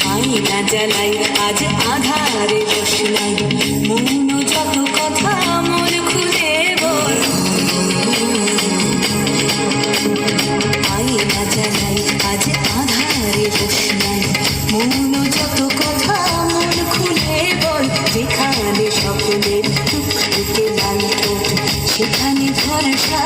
আয়না জ্বালাই আজ আধারে বসলাই মন যত কথা মন খুলে বল আয়না জ্বালাই আজ আধারে বসলাই মন যত কথা মন খুলে বল যেখানে সকলের টুকটুকে লাল ঠোঁট সেখানে ভরসা